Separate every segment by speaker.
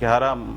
Speaker 1: 11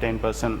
Speaker 1: 10%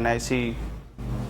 Speaker 1: NIC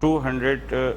Speaker 1: 200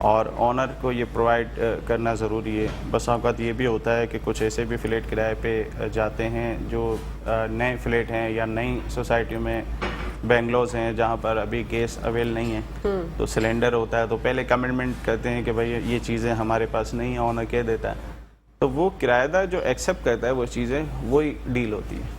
Speaker 1: اور owner کو یہ پرووائڈ کرنا ضروری ہے. بس اوقات یہ بھی ہوتا ہے کہ کچھ ایسے بھی فلیٹ کرائے پہ جاتے ہیں جو نئے فلیٹ ہیں یا نئی سوسائٹیوں میں بینگلوز ہیں جہاں پر ابھی گیس اویل نہیں ہے, تو سلنڈر ہوتا ہے تو پہلے کمٹمنٹ کرتے ہیں کہ بھائی یہ چیزیں ہمارے پاس نہیں ہیں, آنر کہہ دیتا ہے, تو وہ کرایہ دار جو ایکسیپٹ کرتا ہے وہ چیزیں وہی ڈیل ہوتی ہے.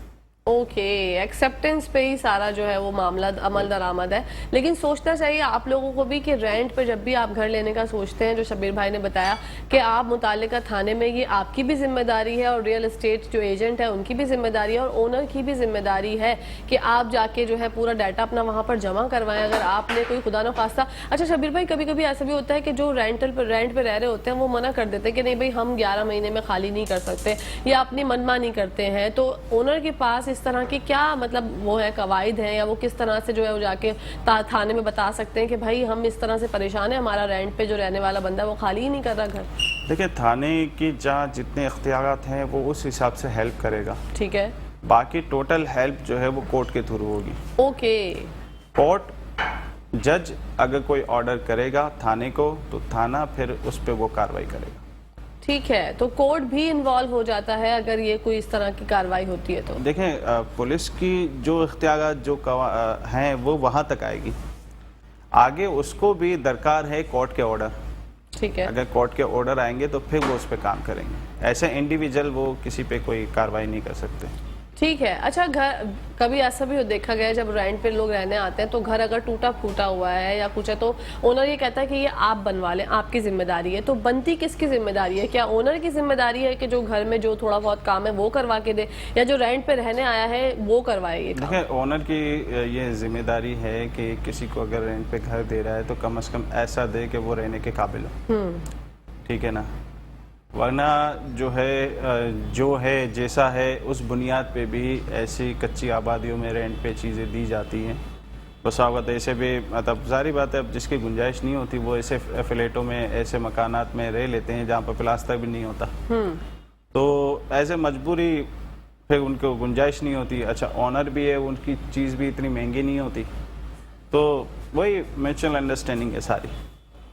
Speaker 2: اوکے, ایکسیپٹنس پہ ہی سارا جو ہے وہ معاملہ عمل درآمد ہے. لیکن سوچنا چاہیے آپ لوگوں کو بھی کہ رینٹ پہ جب بھی آپ گھر لینے کا سوچتے ہیں, جو شبیر بھائی نے بتایا کہ آپ متعلقہ تھانے میں یہ آپ کی بھی ذمہ داری ہے اور ریئل اسٹیٹ جو ایجنٹ ہے ان کی بھی ذمہ داری ہے اور اونر کی بھی ذمہ داری ہے کہ آپ جا کے جو ہے پورا ڈیٹا اپنا وہاں پر جمع کروائیں اگر آپ نے کوئی خدا نخواستہ. اچھا شبیر بھائی, کبھی کبھی ایسا بھی ہوتا ہے کہ جو رینٹ پہ رہ رہے ہوتے ہیں وہ منع کر دیتے ہیں کہ نہیں بھائی ہم 11 مہینے میں خالی نہیں کر سکتے یا اپنی منمانی کرتے ہیں, تو اونر کے پاس اس طرح کی کیا مطلب وہ ہے قواعد ہیں یا وہ کس طرح سے جو ہے وہ جا کے تھانے میں بتا سکتے ہیں کہ بھائی ہم اس طرح سے پریشان ہیں, ہمارا رینٹ پہ جو رہنے والا بندہ ہے وہ خالی ہی نہیں کر رہا گھر؟
Speaker 1: دیکھیں تھانے کی جہاں جتنے اختیارات ہیں وہ اس حساب سے ہیلپ کرے گا,
Speaker 2: ٹھیک ہے,
Speaker 1: باقی ٹوٹل ہیلپ جو ہے وہ کورٹ کے تھرو ہوگی.
Speaker 2: اوکے,
Speaker 1: کورٹ جج اگر کوئی آرڈر کرے گا تھانے کو تو تھانہ پھر اس پہ وہ کاروائی کرے گا.
Speaker 2: ٹھیک ہے, تو کورٹ بھی انوالو ہو جاتا ہے اگر یہ کوئی اس طرح کی کاروائی ہوتی ہے تو؟
Speaker 1: دیکھیں پولیس کی جو اختیارات جو ہیں وہ وہاں تک آئے گی, آگے اس کو بھی درکار ہے کورٹ کے آرڈر.
Speaker 2: ٹھیک ہے,
Speaker 1: اگر کورٹ کے آرڈر آئیں گے تو پھر وہ اس پہ کام کریں گے, ایسے انڈیویجول وہ کسی پہ کوئی کاروائی نہیں کر سکتے.
Speaker 2: ٹھیک ہے. اچھا گھر کبھی ایسا بھی دیکھا گیا ہے جب رینٹ پہ لوگ رہنے آتے ہیں تو گھر اگر ٹوٹا پھوٹا ہوا ہے یا کچھ ہے تو اونر یہ کہتا ہے کہ یہ آپ بنوا لیں, آپ کی ذمہ داری ہے, تو بنتی کس کی ذمہ داری ہے؟ کیا اونر کی ذمہ داری ہے کہ جو گھر میں جو تھوڑا بہت کام ہے وہ کروا کے دے, یا جو رینٹ پہ رہنے آیا ہے وہ کروائے یہ کام؟
Speaker 1: دیکھیں اونر کی یہ ذمہ داری ہے کہ کسی کو اگر رینٹ پہ گھر دے رہا ہے تو کم از کم ایسا دے کہ وہ رہنے کے قابل ہو, ٹھیک ہے نا, ورنہ جو ہے جیسا ہے اس بنیاد پہ بھی ایسی کچی آبادیوں میں رینٹ پہ چیزیں دی جاتی ہیں. بس اوقات ایسے بھی مطلب ظاہری بات ہے اب جس کی گنجائش نہیں ہوتی وہ ایسے فلیٹوں میں ایسے مکانات میں رہ لیتے ہیں جہاں پر پلاسٹر بھی نہیں ہوتا, تو ایسے مجبوری پھر ان کو گنجائش نہیں ہوتی. اچھا آنر بھی ہے, ان کی چیز بھی اتنی مہنگی نہیں ہوتی, تو وہی میوچل انڈرسٹینڈنگ ہے ساری.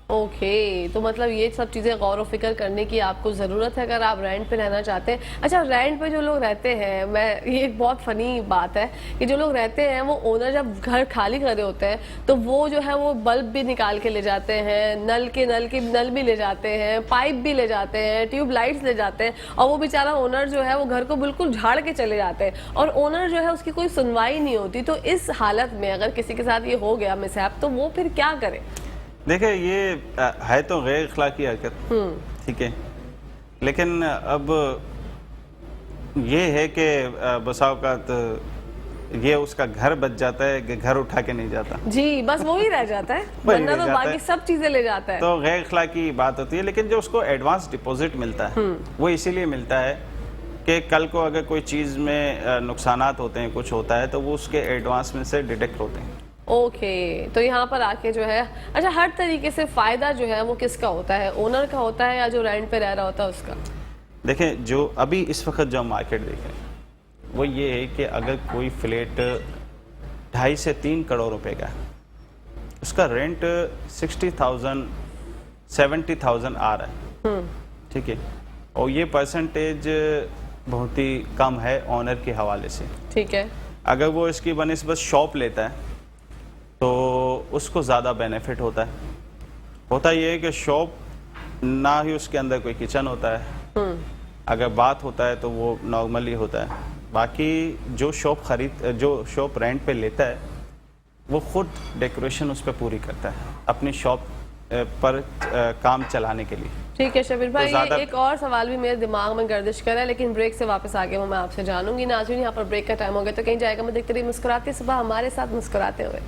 Speaker 2: اوکے, تو مطلب یہ سب چیزیں غور و فکر کرنے کی آپ کو ضرورت ہے اگر آپ رینٹ پہ رہنا چاہتے ہیں. اچھا رینٹ پہ جو لوگ رہتے ہیں, یہ ایک بہت فنی بات ہے کہ جو لوگ رہتے ہیں وہ اونر جب گھر خالی کر رہے ہوتے ہیں تو وہ جو ہے وہ بلب بھی نکال کے لے جاتے ہیں, نل بھی لے جاتے ہیں, پائپ بھی لے جاتے ہیں, ٹیوب لائٹس لے جاتے ہیں, اور وہ بیچارہ اونر جو ہے وہ گھر کو بالکل جھاڑ کے چلے جاتے ہیں اور اونر جو ہے اس کی کوئی سنوائی نہیں ہوتی. تو اس حالت میں اگر کسی کے ساتھ یہ ہو گیا مسہپ تو وہ پھر کیا کرے؟
Speaker 1: دیکھیں یہ ہے تو غیر اخلاقی حرکت, ٹھیک ہے, لیکن اب یہ ہے کہ بسا اوقات یہ اس کا گھر بچ جاتا ہے کہ گھر اٹھا کے نہیں جاتا.
Speaker 2: جی بس وہی رہ جاتا ہے, ورنہ تو باقی سب چیزیں لے جاتا ہے.
Speaker 1: تو غیر اخلاقی بات ہوتی ہے, لیکن جو اس کو ایڈوانس ڈپوزٹ ملتا ہے وہ اسی لیے ملتا ہے کہ کل کو اگر کوئی چیز میں نقصانات ہوتے ہیں, کچھ ہوتا ہے, تو وہ اس کے ایڈوانس میں سے ڈیڈکٹ ہوتے ہیں.
Speaker 2: اوکے, تو یہاں پر آ کے جو ہے اچھا ہر طریقے سے فائدہ جو ہے وہ کس کا ہوتا ہے, اونر کا ہوتا ہے یا جو رینٹ پہ رہ رہا ہوتا ہے اس کا؟
Speaker 1: دیکھیں جو ابھی اس وقت جو مارکیٹ دیکھ رہے ہیں وہ یہ ہے کہ اگر کوئی فلیٹ 2.5 سے 3 کروڑ روپے کا ہے, اس کا رینٹ 60,000 70,000 آ رہا ہے, ٹھیک ہے, اور یہ پرسنٹیج بہت ہی کم ہے اونر کے حوالے سے.
Speaker 2: ٹھیک ہے,
Speaker 1: اگر وہ اس کی بنسبت شاپ لیتا ہے تو اس کو زیادہ بینیفٹ ہوتا ہے. ہوتا یہ ہے کہ شاپ نہ ہی اس کے اندر کوئی کچن ہوتا ہے, اگر بات ہوتا ہے تو وہ نارملی ہوتا ہے. باقی جو شاپ رینٹ پہ لیتا ہے وہ خود ڈیکوریشن اس پہ پوری کرتا ہے اپنی شاپ پر کام چلانے کے لیے.
Speaker 2: ٹھیک ہے شبیر بھائی, ایک اور سوال بھی میرے دماغ میں گردش کر رہا ہے لیکن بریک سے واپس آگے وہ میں آپ سے جانوں گی. ناظرین یہاں پر بریک کا ٹائم ہو گیا تو کہیں جائے گا, میں دیکھتے رہی مسکراتی صبح ہمارے ساتھ مسکراتے ہوئے.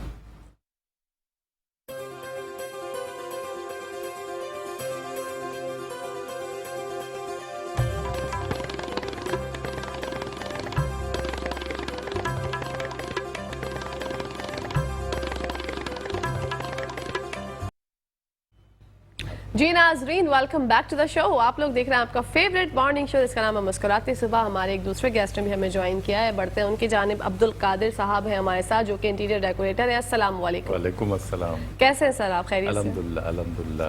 Speaker 2: جی ناظرین, ویلکم بیک ٹو دا شو. آپ لوگ دیکھ رہے ہیں آپ کا فیوریٹ مارننگ شو, اس کا نام ہے مسکراتی صبح. ہمارے ایک دوسرے گیسٹ نے بھی ہمیں جوائن کیا ہے, بڑھتے ہیں ان کی جانب. عبد القادر صاحب ہیں ہمارے ساتھ جو کہ انٹیریئر ڈیکوریٹر ہیں. السلام علیکم.
Speaker 3: وعلیکم السلام.
Speaker 2: کیسے ہیں سر آپ؟ خیریت سے؟
Speaker 3: الحمدللہ الحمدللہ.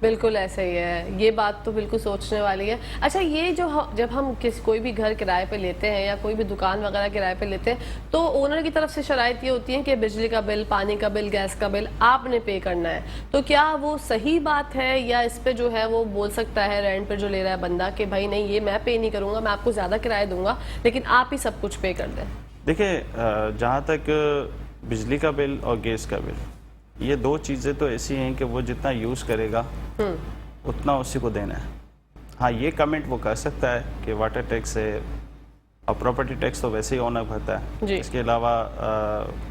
Speaker 2: بالکل ایسا ہی ہے، یہ بات تو بالکل سوچنے والی ہے۔ اچھا یہ جو جب ہم کوئی بھی گھر کرائے پہ لیتے ہیں یا کوئی بھی دکان وغیرہ کرائے پہ لیتے ہیں تو اونر کی طرف سے شرائط یہ ہوتی ہیں کہ بجلی کا بل، پانی کا بل، گیس کا بل آپ نے پے کرنا ہے، تو کیا وہ صحیح بات ہے یا اس پہ جو ہے وہ بول سکتا ہے رینٹ پہ جو لے رہا ہے بندہ کہ بھائی نہیں یہ میں پے نہیں کروں گا، میں آپ کو زیادہ کرایہ دوں گا لیکن آپ ہی سب کچھ پے کر دیں؟
Speaker 1: دیکھیں جہاں تک بجلی کا بل اور گیس کا بل، یہ دو چیزیں تو ایسی ہیں کہ وہ جتنا یوز کرے گا اتنا اسی کو دینا ہے۔ ہاں یہ کمنٹ وہ کر سکتا ہے کہ واٹر ٹیکس ہے اور پراپرٹی ٹیکس تو ویسے ہی اونر بھرتا ہے،
Speaker 2: جی
Speaker 1: اس کے علاوہ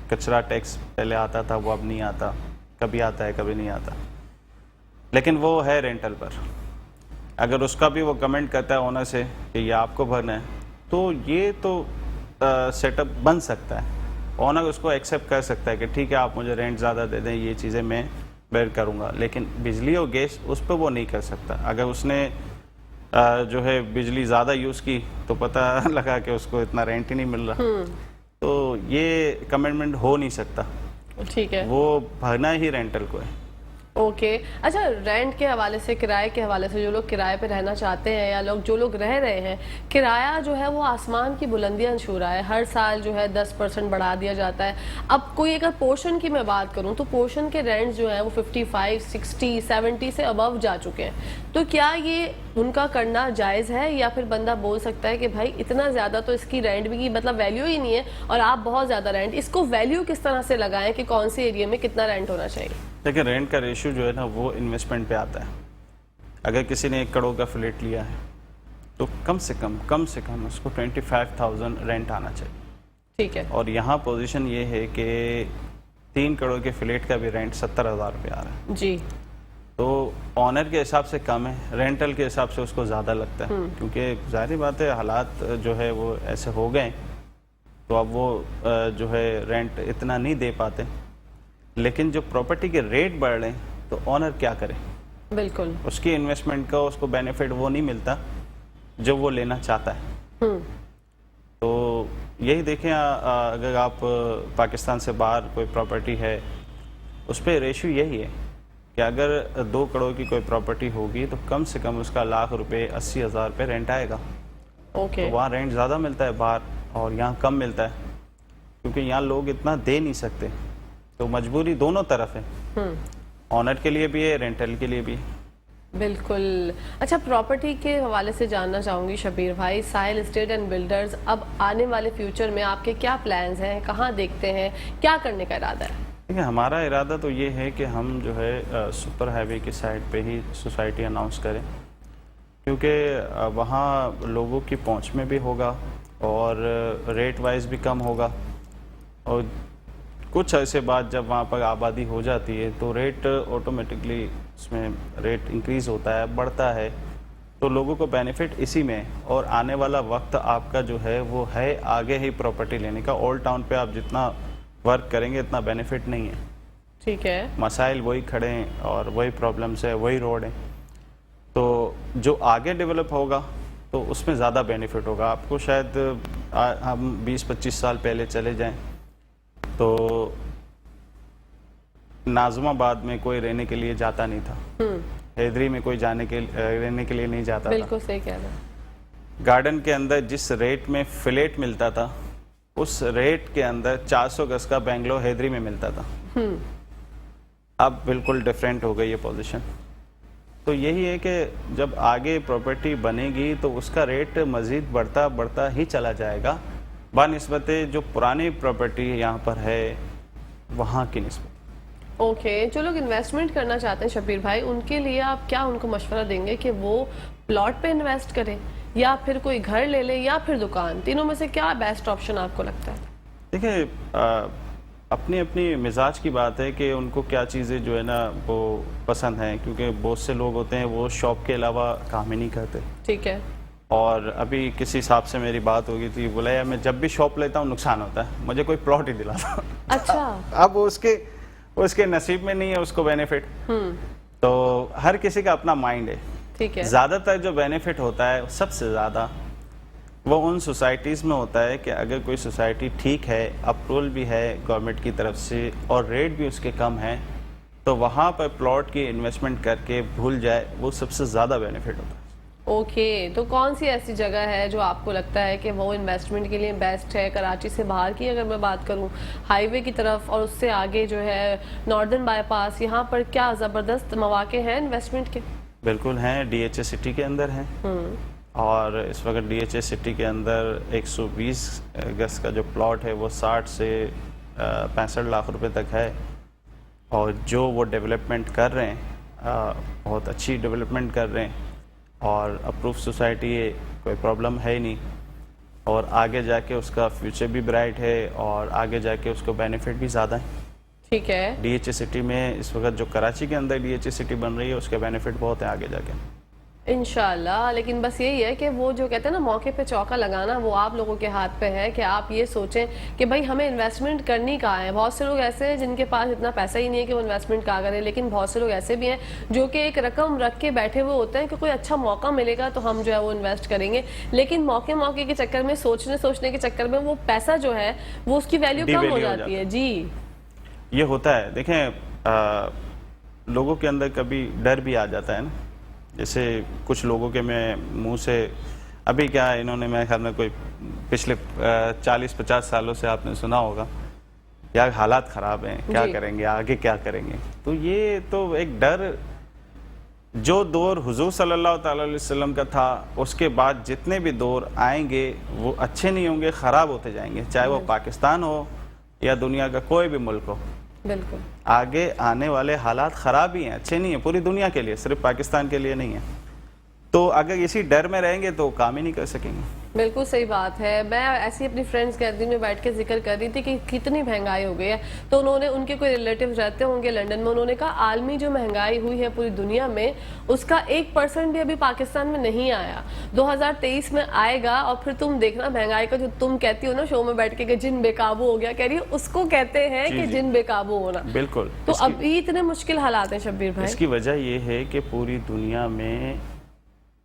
Speaker 1: کچرا ٹیکس پہلے آتا تھا، وہ اب نہیں آتا، کبھی آتا ہے کبھی نہیں آتا، لیکن وہ ہے رینٹل پر۔ اگر اس کا بھی وہ کمنٹ کرتا ہے اونر سے کہ یہ آپ کو بھرنا ہے تو یہ تو سیٹ اپ بن سکتا ہے، اونر اس کو ایکسیپٹ کر سکتا ہے کہ ٹھیک ہے آپ مجھے رینٹ زیادہ دے دیں، یہ چیزیں میں بیئر کروں گا، لیکن بجلی اور گیس اس پہ وہ نہیں کر سکتا۔ اگر اس نے جو ہے بجلی زیادہ یوز کی تو پتہ لگا کہ اس کو اتنا رینٹ ہی نہیں مل رہا، تو یہ کمٹمنٹ ہو نہیں سکتا،
Speaker 2: ٹھیک ہے،
Speaker 1: وہ بھرنا ہی رینٹل کو ہے۔
Speaker 2: اوکے۔ اچھا رینٹ کے حوالے سے، کرائے کے حوالے سے، جو لوگ کرائے پہ رہنا چاہتے ہیں یا جو لوگ رہ رہے ہیں، کرایہ جو ہے وہ آسمان کی بلندیاں چھو رہا ہے، ہر سال جو ہے 10% بڑھا دیا جاتا ہے۔ اب کوئی اگر پورشن کی میں بات کروں تو پورشن کے رینٹ جو ہیں وہ 55, 60, 70 سے ابو جا چکے ہیں، تو کیا یہ ان کا کرنا جائز ہے یا پھر بندہ بول سکتا ہے کہ بھائی اتنا زیادہ تو اس کی رینٹ بھی مطلب ویلیو ہی نہیں ہے اور آپ بہت زیادہ رینٹ، اس کو ویلیو کس طرح سے لگائیں کہ کون سے ایریا میں کتنا رینٹ ہونا چاہیے؟
Speaker 1: لیکن رینٹ کا ریشو جو ہے نا وہ انویسٹمنٹ پہ آتا ہے۔ اگر کسی نے 1 کروڑ کا فلیٹ لیا ہے تو کم سے کم اس کو 25,000 رینٹ آنا چاہیے،
Speaker 2: ٹھیک ہے،
Speaker 1: اور یہاں پوزیشن یہ ہے کہ 3 کروڑ کے فلیٹ کا بھی رینٹ 70,000 روپے آ رہا ہے،
Speaker 2: جی
Speaker 1: تو آنر کے حساب سے کم ہے، رینٹل کے حساب سے اس کو زیادہ لگتا ہے، کیونکہ ظاہری بات ہے حالات جو ہے وہ ایسے ہو گئے تو اب وہ جو ہے رینٹ اتنا نہیں دے پاتے، لیکن جو پراپرٹی کے ریٹ بڑھ رہے ہیں تو آنر کیا کرے،
Speaker 2: بالکل،
Speaker 1: اس کی انویسٹمنٹ کا اس کو بینیفٹ وہ نہیں ملتا جو وہ لینا چاہتا ہے۔ تو یہی دیکھیں اگر آپ پاکستان سے باہر کوئی پراپرٹی ہے اس پہ ریشو یہی ہے کہ اگر 2 کروڑ کی کوئی پراپرٹی ہوگی تو کم سے کم اس کا لاکھ روپے 80,000 روپے رینٹ آئے گا،
Speaker 2: اوکے،
Speaker 1: وہاں رینٹ زیادہ ملتا ہے باہر اور یہاں کم ملتا ہے، کیونکہ یہاں لوگ اتنا دے نہیں سکتے، تو مجبوری دونوں طرف ہے، آنر کے لیے بھی ہے، رینٹل کے لیے بھی ہے۔
Speaker 2: بالکل۔ اچھا پراپرٹی کے حوالے سے جاننا چاہوں گی شبیر بھائی، ساحل اسٹیٹ اینڈ بلڈرز اب آنے والے فیوچر میں آپ کے کیا پلانز ہیں، کہاں دیکھتے ہیں، کیا کرنے کا ارادہ ہے؟
Speaker 1: دیکھیں ہمارا ارادہ تو یہ ہے کہ ہم جو ہے سپر ہائی وے کی سائڈ پہ ہی سوسائٹی اناؤنس کریں، کیونکہ وہاں لوگوں کی پہنچ میں بھی ہوگا اور ریٹ وائز بھی کم ہوگا، اور کچھ عرصے بعد جب وہاں پر آبادی ہو جاتی ہے تو ریٹ آٹومیٹکلی اس میں ریٹ انکریز ہوتا ہے، بڑھتا ہے، تو لوگوں کو بینیفٹ اسی میں ہے، اور آنے والا وقت آپ کا جو ہے وہ ہے آگے ہی پراپرٹی لینے کا۔ اولڈ ٹاؤن پہ آپ جتنا ورک کریں گے اتنا بینیفٹ نہیں ہے،
Speaker 2: ٹھیک ہے،
Speaker 1: مسائل وہی کھڑے ہیں اور وہی پرابلمس ہے، وہی روڈ ہیں، تو جو آگے ڈیولپ ہوگا تو اس میں زیادہ بینیفٹ ہوگا۔ آپ کو شاید ہم 20-25 سال پہلے چلے جائیں تو ناظم آباد میں کوئی رہنے کے لیے جاتا نہیں تھا، حیدری میں کوئی رہنے کے لیے نہیں جاتا تھا،
Speaker 2: بالکل صحیح کہہ رہے ہیں،
Speaker 1: گارڈن کے اندر جس ریٹ میں فلیٹ ملتا تھا اس ریٹ کے اندر 400 گز کا بنگلو حیدری میں ملتا تھا، اب بالکل ڈیفرنٹ ہو گئی یہ پوزیشن۔ تو یہی ہے کہ جب آگے پراپرٹی بنے گی تو اس کا ریٹ مزید بڑھتا ہی چلا جائے گا بنسبت جو پرانی پراپرٹی یہاں پر ہے وہاں کی نسبت۔
Speaker 2: اوکے، جو لوگ انویسٹمنٹ کرنا چاہتے ہیں شبیر بھائی، ان کے لیے آپ کیا ان کو مشورہ دیں گے کہ وہ پلاٹ پہ انویسٹ کریں یا پھر کوئی گھر لے لے یا پھر دکان، تینوں میں سے کیا بیسٹ آپشن آپ کو لگتا ہے؟
Speaker 1: دیکھیں اپنی اپنی مزاج کی بات ہے کہ ان کو کیا چیزیں جو ہے نا وہ پسند ہیں، کیونکہ بہت سے لوگ ہوتے ہیں وہ شاپ کے علاوہ کام ہی نہیں کرتے،
Speaker 2: ٹھیک ہے،
Speaker 1: اور ابھی کسی صاحب سے میری بات ہو گئی تھی، بولا یار میں جب بھی شاپ لیتا ہوں نقصان ہوتا ہے، مجھے کوئی پلاٹ ہی دلاتا۔
Speaker 2: اچھا،
Speaker 1: اب اس کے نصیب میں نہیں ہے اس کو بینیفٹ، تو ہر کسی کا اپنا مائنڈ ہے،
Speaker 2: ٹھیک ہے،
Speaker 1: زیادہ تر جو بینیفٹ ہوتا ہے سب سے زیادہ وہ ان سوسائٹیز میں ہوتا ہے کہ اگر کوئی سوسائٹی ٹھیک ہے، اپروول بھی ہے گورنمنٹ کی طرف سے اور ریٹ بھی اس کے کم ہے، تو وہاں پر پلاٹ کی انویسٹمنٹ کر کے بھول جائے، وہ سب سے زیادہ بینیفٹ ہوتا ہے۔
Speaker 2: اوکے، تو کون سی ایسی جگہ ہے جو آپ کو لگتا ہے کہ وہ انویسٹمنٹ کے لیے بیسٹ ہے؟ کراچی سے باہر کی اگر میں بات کروں، ہائی وے کی طرف اور اس سے آگے جو ہے ناردرن بائی پاس، یہاں پر کیا زبردست مواقع ہیں انویسٹمنٹ کے؟
Speaker 1: بالکل ہیں، ڈی ایچ اے سٹی کے اندر ہیں، اور اس وقت ڈی ایچ اے سٹی کے اندر 120 گز کا جو پلاٹ ہے وہ 60 سے 65 لاکھ روپے تک ہے، اور جو وہ ڈیولپمنٹ کر رہے ہیں بہت اچھی ڈیولپمنٹ کر رہے ہیں، اور اپروف سوسائٹی ہے، کوئی پرابلم ہے ہی نہیں، اور آگے جا کے اس کا فیوچر بھی برائٹ ہے، اور آگے جا کے اس کو بینیفٹ بھی زیادہ ہیں۔
Speaker 2: ٹھیک ہے،
Speaker 1: ڈی ایچ اے سٹی میں اس وقت جو کراچی کے اندر ڈی ایچ اے سٹی بن رہی ہے اس کے بینیفٹ بہت ہیں آگے جا کے
Speaker 2: انشاءاللہ۔ لیکن بس یہی ہے کہ وہ جو کہتے ہیں نا موقع پہ چوکا لگانا، وہ آپ لوگوں کے ہاتھ پہ ہے کہ آپ یہ سوچیں کہ بھائی ہمیں انویسٹمنٹ کرنی کہاں ہے۔ بہت سے لوگ ایسے ہیں جن کے پاس اتنا پیسہ ہی نہیں ہے کہ وہ انویسٹمنٹ کہاں کریں، لیکن بہت سے لوگ ایسے بھی ہیں جو کہ ایک رقم رکھ کے بیٹھے ہوئے ہوتے ہیں کہ کوئی اچھا موقع ملے گا تو ہم جو ہے وہ انویسٹ کریں گے، لیکن موقع کے چکر میں سوچنے کے چکر میں وہ پیسہ جو ہے وہ اس کی ویلیو کم ہو جاتی ہے۔ جی
Speaker 1: یہ ہوتا ہے۔ دیکھیں لوگوں کے اندر کبھی ڈر بھی آ جاتا ہے نا، جیسے کچھ لوگوں کے میں منہ سے ابھی کیا انہوں نے میرے خیال میں کوئی پچھلے 40-50 سالوں سے آپ نے سنا ہوگا یا حالات خراب ہیں، کیا کریں گے آگے، کیا کریں گے۔ تو یہ تو ایک ڈر جو دور حضور صلی اللہ تعالی علیہ وسلم کا تھا، اس کے بعد جتنے بھی دور آئیں گے وہ اچھے نہیں ہوں گے، خراب ہوتے جائیں گے، چاہے وہ پاکستان ہو یا دنیا کا کوئی بھی ملک ہو۔
Speaker 2: بالکل،
Speaker 1: آگے آنے والے حالات خراب ہی ہیں، اچھے نہیں ہیں، پوری دنیا کے لیے، صرف پاکستان کے لیے نہیں ہے۔ تو اگر اسی ڈر میں رہیں گے تو کام ہی نہیں کر سکیں گے۔
Speaker 2: بالکل صحیح بات ہے۔ میں ایسی اپنی فرینڈز گیدرنگ میں بیٹھ کے ذکر کر رہی تھی کہ کتنی مہنگائی ہو گئی ہے، تو انہوں نے، ان کے کوئی ریلیٹیو رہتے ہوں گے لنڈن میں، انہوں نے کہا عالمی جو مہنگائی ہوئی ہے پوری دنیا میں اس کا 1% بھی ابھی پاکستان میں نہیں آیا، 2023 میں آئے گا، اور پھر تم دیکھنا مہنگائی کا جو تم کہتی ہو نا شو میں بیٹھ کے کہ جن بے قابو ہو گیا، کہہ رہی اس کو کہتے ہیں کہ جن بے قابو ہونا۔
Speaker 1: بالکل،
Speaker 2: تو ابھی اتنے مشکل حالات ہیں شبیر بھائی۔
Speaker 1: اس کی وجہ یہ ہے کہ پوری دنیا میں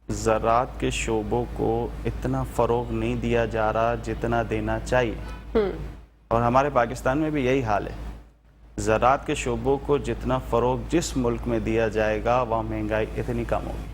Speaker 1: زراعت کے شعبوں کو اتنا فروغ نہیں دیا جا رہا جتنا دینا چاہیے، اور ہمارے پاکستان میں بھی یہی حال ہے۔ زراعت کے شعبوں کو جتنا فروغ جس ملک میں دیا جائے گا وہاں مہنگائی اتنی کم ہوگی۔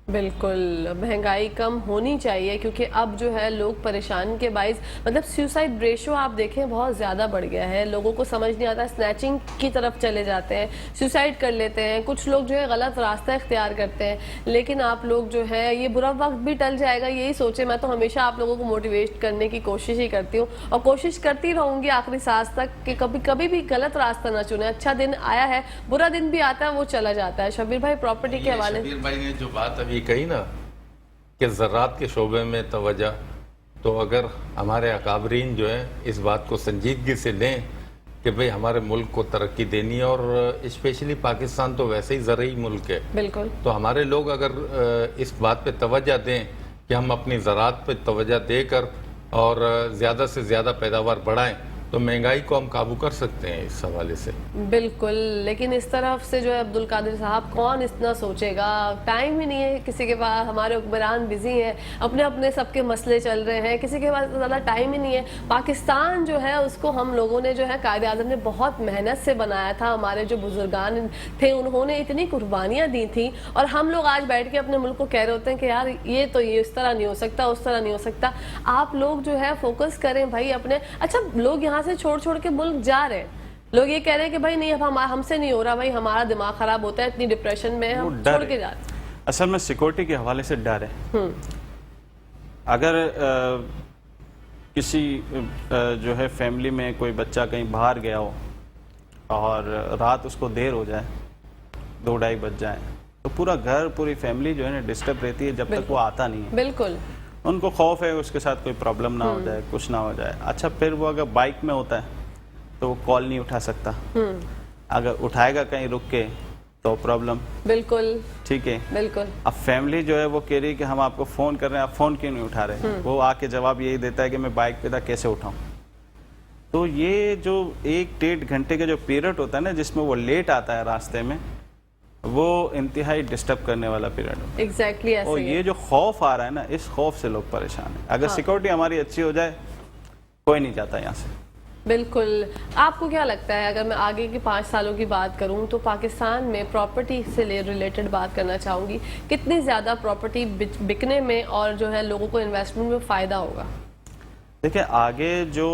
Speaker 2: بالکل، مہنگائی کم ہونی چاہیے، کیونکہ اب جو ہے لوگ پریشان کے باعث، مطلب سیوسائڈ ریشو آپ دیکھیں بہت زیادہ بڑھ گیا ہے، لوگوں کو سمجھ نہیں آتا، سنیچنگ کی طرف چلے جاتے ہیں، سیوسائڈ کر لیتے ہیں، کچھ لوگ جو ہے غلط راستہ اختیار کرتے ہیں، لیکن آپ لوگ جو ہے یہ برا وقت بھی ٹل جائے گا، یہی سوچے۔ میں تو ہمیشہ آپ لوگوں کو موٹیویٹ کرنے کی کوشش ہی کرتی ہوں، اور کوشش کرتی رہوں گی آخری سانس تک کہ کبھی بھی غلط راستہ نہ چنیں۔ اچھا دن آیا ہے، برا دن بھی آتا ہے، وہ چلا جاتا ہے۔ شبیر بھائی پراپرٹی کے حوالے
Speaker 3: شبیر بھائی نے جو بات ابھی کہی نا کہ زراعت کے شعبے میں توجہ، تو اگر ہمارے اکابرین جو ہیں اس بات کو سنجیدگی سے لیں کہ بھئی ہمارے ملک کو ترقی دینی ہے، اور اسپیشلی پاکستان تو ویسے ہی زرعی ملک ہے،
Speaker 2: بالکل،
Speaker 3: تو ہمارے لوگ اگر اس بات پہ توجہ دیں کہ ہم اپنی زراعت پہ توجہ دے کر اور زیادہ سے زیادہ پیداوار بڑھائیں تو مہنگائی کو ہم قابو کر سکتے ہیں اس حوالے سے۔
Speaker 2: بالکل، لیکن اس طرف سے جو ہے عبدالقادر صاحب کون اتنا سوچے گا، ٹائم ہی نہیں ہے کسی کے پاس، ہمارے حکمران بزی ہیں، اپنے سب کے مسئلے چل رہے ہیں، کسی کے پاس زیادہ ٹائم ہی نہیں ہے۔ پاکستان جو ہے اس کو ہم لوگوں نے جو ہے قائد اعظم نے بہت محنت سے بنایا تھا، ہمارے جو بزرگان تھے انہوں نے اتنی قربانیاں دی تھیں، اور ہم لوگ آج بیٹھ کے اپنے ملک کو کہہ رہے ہوتے ہیں کہ یار یہ تو یہ اس طرح نہیں ہو سکتا، اس طرح نہیں ہو سکتا۔ آپ لوگ جو ہے فوکس کریں بھائی اپنے۔ اچھا لوگ یہاں سے چھوڑ کے ملک جا رہے ہیں، لوگ یہ کہہ رہے ہیں کہ بھائی نہیں اب ہم سے نہیں ہو رہا، بھائی ہمارا دماغ خراب ہوتا ہے، اتنی ڈپریشن میں ہم چھوڑ کے جا رہے ہیں۔
Speaker 1: اصل میں سیکورٹی کے حوالے سے ڈر ہے۔ اگر کسی جو ہے فیملی میں کوئی بچہ کہیں باہر گیا ہو اور رات اس کو دیر ہو جائے، 2-2:30 بج جائیں، تو پورا گھر، پوری فیملی جو ہے نا ڈسٹرب رہتی ہے جب تک وہ آتا نہیں ہے۔
Speaker 2: بالکل،
Speaker 1: ان کو خوف ہے اس کے ساتھ کوئی پرابلم نہ ہو جائے، کچھ نہ ہو جائے۔ اچھا پھر وہ اگر بائک میں ہوتا ہے تو وہ کال نہیں اٹھا سکتا، اگر اٹھائے گا کہیں رک کے تو پرابلم۔
Speaker 2: بالکل،
Speaker 1: ٹھیک ہے،
Speaker 2: بالکل،
Speaker 1: اب فیملی جو ہے وہ کہہ رہی ہے کہ ہم آپ کو فون کر رہے ہیں، آپ فون کیوں نہیں اٹھا رہے؟ وہ آ کے جواب یہی دیتا ہے کہ میں بائک پہ تھا، کیسے اٹھاؤں؟ تو یہ جو 1-1.5 گھنٹے کا جو پیریڈ ہوتا ہے نا جس میں وہ لیٹ آتا ہے راستے میں، وہ انتہائی ڈسٹرب کرنے والا پیریڈ ہوتا ہے۔
Speaker 2: ایگزیکٹلی ایسے
Speaker 1: اور یہ جو خوف آ رہا ہے نا، اس خوف سے لوگ پریشان ہیں۔ اگر سیکورٹی ہماری اچھی ہو جائے، کوئی نہیں جاتا یہاں سے۔
Speaker 2: بالکل. آپ کو کیا لگتا ہے اگر میں آگے کے 5 سالوں کی بات کروں تو پاکستان میں پراپرٹی سے ریلیٹڈ بات کرنا چاہوں گی, کتنی زیادہ پراپرٹی بکنے میں اور جو ہے لوگوں کو انویسٹمنٹ میں فائدہ ہوگا؟
Speaker 1: دیکھیں آگے جو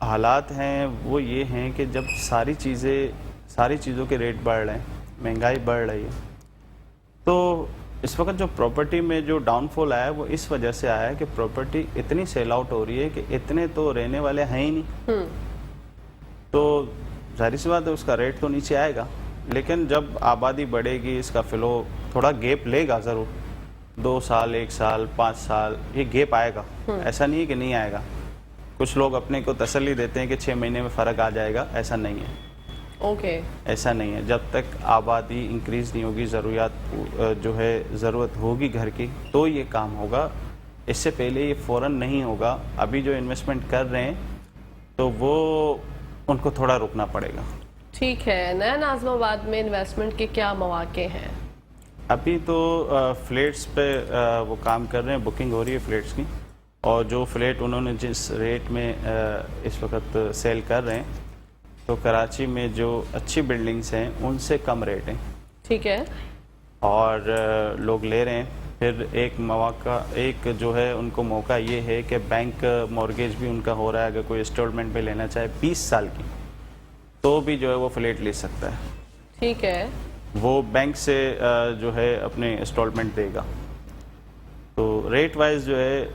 Speaker 1: حالات ہیں وہ یہ ہیں کہ جب ساری چیزوں کے ریٹ بڑھ رہے ہیں, مہنگائی بڑھ رہی ہے, تو اس وقت جو پراپرٹی میں جو ڈاؤن فال آیا ہے وہ اس وجہ سے آیا ہے کہ پراپرٹی اتنی سیل آؤٹ ہو رہی ہے کہ اتنے تو رہنے والے ہیں ہی نہیں, تو ظاہر سی بات ہے اس کا ریٹ تو نیچے آئے گا. لیکن جب آبادی بڑھے گی اس کا فلو تھوڑا گیپ لے گا ضرور, 2 سال 1 سال 5 سال یہ گیپ آئے گا, ایسا نہیں ہے کہ نہیں آئے گا. کچھ لوگ اپنے کو تسلی دیتے ہیں کہ 6 مہینے میں فرق آ جائے گا, ایسا نہیں ہے. ایسا نہیں ہے, جب تک آبادی انکریز نہیں ہوگی, ضرورت ہوگی گھر کی تو یہ کام ہوگا. اس سے پہلے یہ فوراً نہیں ہوگا. ابھی جو انویسٹمنٹ کر رہے ہیں تو وہ ان کو تھوڑا رکنا پڑے گا.
Speaker 2: ٹھیک ہے. نیا ناظم آباد میں انویسٹمنٹ کے کیا مواقع ہیں؟
Speaker 1: ابھی تو فلیٹس پہ وہ کام کر رہے ہیں, بکنگ ہو رہی ہے فلیٹس کی, اور جو فلیٹ انہوں نے جس ریٹ میں اس وقت سیل کر رہے ہیں تو کراچی میں جو اچھی بلڈنگز ہیں ان سے کم ریٹ ہیں.
Speaker 2: ٹھیک ہے.
Speaker 1: اور لوگ لے رہے ہیں. پھر ایک جو ہے ان کو موقع یہ ہے کہ بینک مورگیج بھی ان کا ہو رہا ہے, اگر کوئی انسٹالمنٹ پہ لینا چاہے 20 سال کی تو بھی جو ہے وہ فلیٹ لے سکتا ہے.
Speaker 2: ٹھیک ہے.
Speaker 1: وہ بینک سے جو ہے اپنے انسٹالمنٹ دے گا. تو ریٹ وائز جو ہے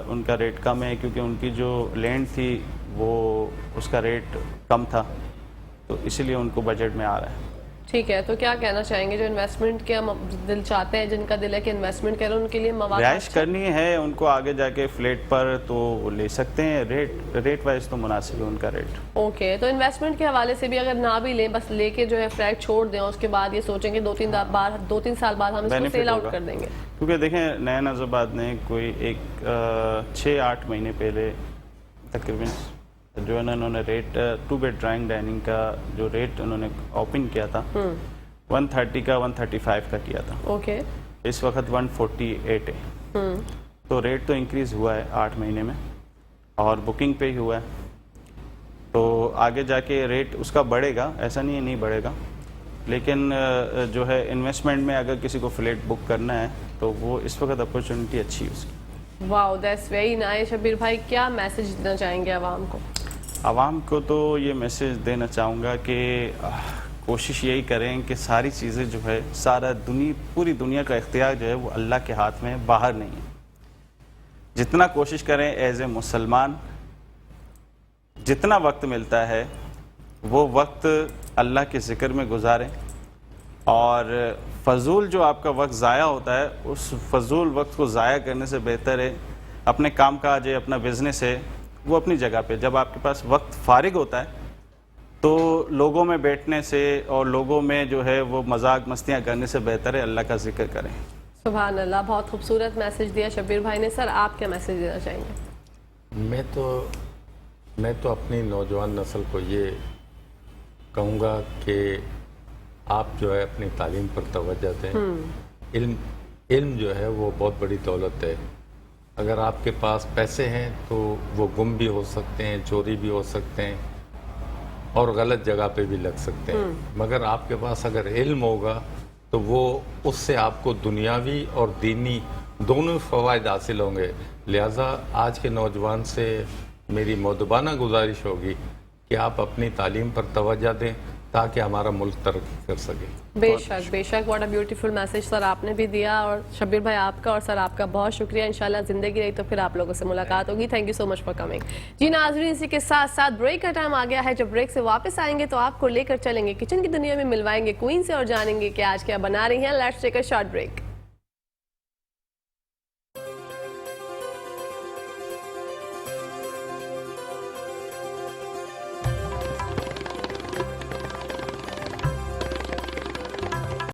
Speaker 1: ان کا ریٹ کم ہے کیونکہ ان کی جو لینڈ تھی وہ اس کا ریٹ کم تھا, تو اسی لیے ان کو بجٹ میں آ رہا ہے.
Speaker 2: ٹھیک ہے. تو کیا کہنا چاہیں گے جو انویسٹمنٹ کے دل چاہتے ہیں, جن کا دل ہے کہ انویسٹمنٹ کریں, ان کے لیے مواقع
Speaker 1: رہائش کرنی ہے ان کو آگے جا کے فلیٹ پر تو وہ لے سکتے ہیں. ریٹ وائز تو مناسب ہے ان کا ریٹ.
Speaker 2: اوکے. تو انویسٹمنٹ کے حوالے سے بھی اگر نہ بھی لیں, بس لے کے جو ہے فلیٹ چھوڑ دیں, اس کے بعد یہ سوچیں کہ 2-3 سال بعد ہم اس کو سیل آؤٹ کر دیں گے.
Speaker 1: کیونکہ دیکھیں نیا ناظم آباد نے کوئی 6-8 مہینے پہلے تقریباً جو ہے نا انہوں نے ریٹ 2 بیڈ ڈرائنگ ڈائننگ کا جو ریٹ انہوں نے اوپن کیا تھا 130 کا 135 کا کیا تھا.
Speaker 2: اوکے.
Speaker 1: اس وقت 148 ہے. تو ریٹ تو انکریز ہوا ہے 8 مہینے میں, اور بکنگ پہ ہی ہوا ہے. تو آگے جا کے ریٹ اس کا بڑھے گا, ایسا نہیں ہے نہیں بڑھے گا. لیکن جو ہے انویسٹمنٹ میں اگر کسی کو فلیٹ بک کرنا ہے تو وہ اس وقت اپرچونٹی اچھی ہے اس کی.
Speaker 2: واو, دیٹس ویری نائس. شبیر بھائی کیا میسج دینا چاہیں گے عوام کو؟
Speaker 1: عوام کو تو یہ میسج دینا چاہوں گا کہ کوشش یہی کریں کہ ساری چیزیں جو ہے پوری دنیا کا اختیار جو ہے وہ اللہ کے ہاتھ میں, باہر نہیں ہے. جتنا کوشش کریں ایز اے مسلمان, جتنا وقت ملتا ہے وہ وقت اللہ کے ذکر میں گزاریں, اور فضول جو آپ کا وقت ضائع ہوتا ہے اس فضول وقت کو ضائع کرنے سے بہتر ہے اپنے کام کاج ہے, اپنا بزنس ہے, وہ اپنی جگہ پہ. جب آپ کے پاس وقت فارغ ہوتا ہے تو لوگوں میں بیٹھنے سے اور لوگوں میں جو ہے وہ مذاق مستیاں کرنے سے بہتر ہے اللہ کا ذکر کریں.
Speaker 2: سبحان اللہ, بہت خوبصورت میسج دیا شبیر بھائی نے. سر آپ کیا میسج دینا چاہیں گے؟
Speaker 3: میں تو اپنی نوجوان نسل کو یہ کہوں گا کہ آپ جو ہے اپنی تعلیم پر توجہ دیں. علم جو ہے وہ بہت بڑی دولت ہے. اگر آپ کے پاس پیسے ہیں تو وہ گم بھی ہو سکتے ہیں, چوری بھی ہو سکتے ہیں, اور غلط جگہ پہ بھی لگ سکتے ہیں. مگر آپ کے پاس اگر علم ہوگا تو وہ اس سے آپ کو دنیاوی اور دینی دونوں فوائد حاصل ہوں گے. لہٰذا آج کے نوجوان سے میری مؤدبانہ گزارش ہوگی کہ آپ اپنی تعلیم پر توجہ دیں تاکہ ہمارا ملک ترقی کر سکے.
Speaker 2: بے شک بے شک. واٹ اے بیوٹیفل میسج سر آپ نے بھی دیا, اور شبیر بھائی آپ کا اور سر آپ کا بہت شکریہ. انشاءاللہ زندگی رہی تو پھر آپ لوگوں سے ملاقات ہوگی. Thank you so much for coming. جی ناظرین, اسی کے ساتھ ساتھ بریک کا ٹائم آ گیا ہے. جب بریک سے واپس آئیں گے تو آپ کو لے کر چلیں گے کچن کی دنیا میں, ملوائیں گے کوئین سے اور جانیں گے کہ آج کیا بنا رہی ہیں. Let's take a short break.